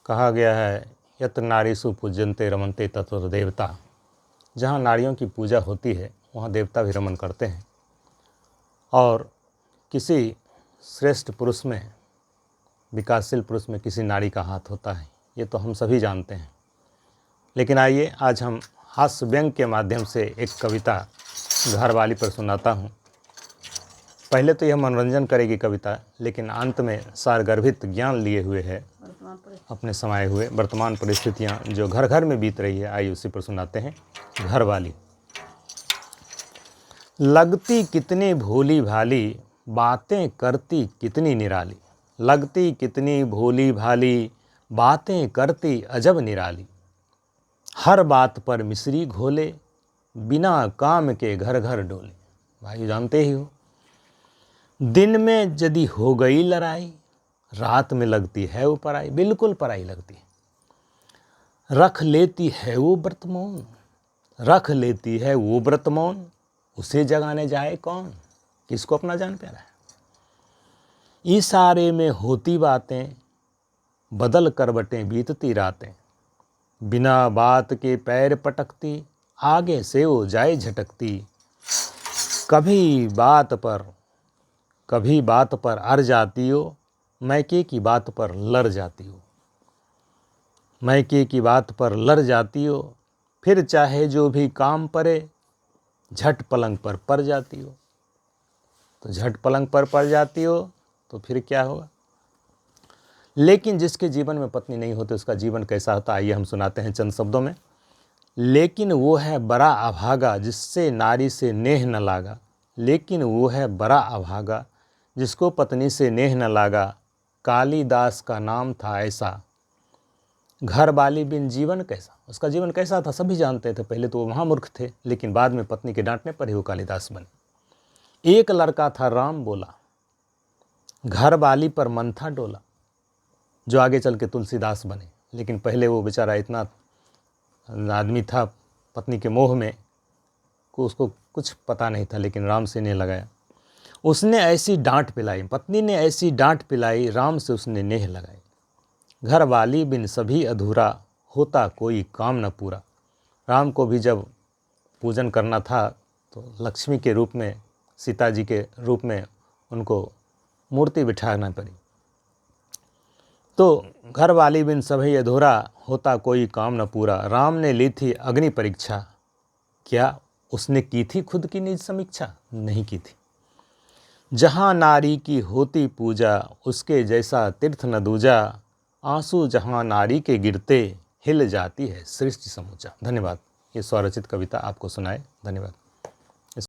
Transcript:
कहा गया है यत्र नारीषु पूज्यन्ते रमन्ते तत्र देवता। जहाँ नारियों की पूजा होती है वहाँ देवता भी रमन करते हैं। और किसी श्रेष्ठ पुरुष में, विकासशील पुरुष में किसी नारी का हाथ होता है, ये तो हम सभी जानते हैं। लेकिन आइए आज हम हास्य व्यंग के माध्यम से एक कविता घरवाली पर सुनाता हूँ। पहले तो यह मनोरंजन करेगी कविता, लेकिन अंत में सारगर्भित ज्ञान लिए हुए है, अपने समाये हुए वर्तमान परिस्थितियाँ जो घर घर में बीत रही है। आइए उसी पर सुनाते हैं। घरवाली। लगती कितनी भोली भाली, बातें करती कितनी निराली। लगती कितनी भोली भाली, बातें करती अजब निराली। हर बात पर मिश्री घोले, बिना काम के घर घर डोले। भाई जानते ही हो, दिन में यदि हो गई लड़ाई, रात में लगती है वो पराई। बिल्कुल पराई लगती है। रख लेती है वो व्रत मौन, रख लेती है वो व्रत मौन। उसे जगाने जाए कौन, किसको अपना जान प्यारा है। इशारे में होती बातें, बदल करवटें बीतती रातें। बिना बात के पैर पटकती, आगे से वो जाए झटकती। कभी बात पर अड़ जाती हो, मैके की बात पर लड़ जाती हो। मैके की बात पर लड़ जाती हो, फिर चाहे जो भी काम पड़े, झट पलंग पर पड़ जाती हो। तो झट पलंग पर पड़ जाती हो तो फिर क्या होगा। लेकिन जिसके जीवन में पत्नी नहीं होती उसका जीवन कैसा होता, आइए हम सुनाते हैं चंद शब्दों में। लेकिन वो है बड़ा अभागा, जिससे नारी से नेह न लागा। लेकिन वो है बड़ा अभागा, जिसको पत्नी से नेह न लागा। कालिदास का नाम था ऐसा, घरवाली बिन जीवन कैसा। उसका जीवन कैसा था सभी जानते थे। पहले तो वो महामूर्ख थे, लेकिन बाद में पत्नी के डांटने पर ही वो कालिदास बने। एक लड़का था राम बोला, घरवाली पर मन था डोला, जो आगे चल के तुलसीदास बने। लेकिन पहले वो बेचारा इतना आदमी था पत्नी के मोह में को उसको कुछ पता नहीं था, लेकिन राम से नहीं लगाया। उसने ऐसी डांट पिलाई, पत्नी ने ऐसी डांट पिलाई, राम से उसने नेह लगाई। घरवाली बिन सभी अधूरा, होता कोई काम न पूरा। राम को भी जब पूजन करना था तो लक्ष्मी के रूप में, सीता जी के रूप में उनको मूर्ति बिठाना पड़ी। तो घरवाली बिन सभी अधूरा, होता कोई काम न पूरा। राम ने ली थी अग्नि परीक्षा, क्या उसने की थी खुद की निज समीक्षा? नहीं की थी। जहाँ नारी की होती पूजा, उसके जैसा तीर्थ न दूजा। आंसू जहाँ नारी के गिरते, हिल जाती है सृष्टि समूचा। धन्यवाद। ये स्वरचित कविता आपको सुनाए। धन्यवाद।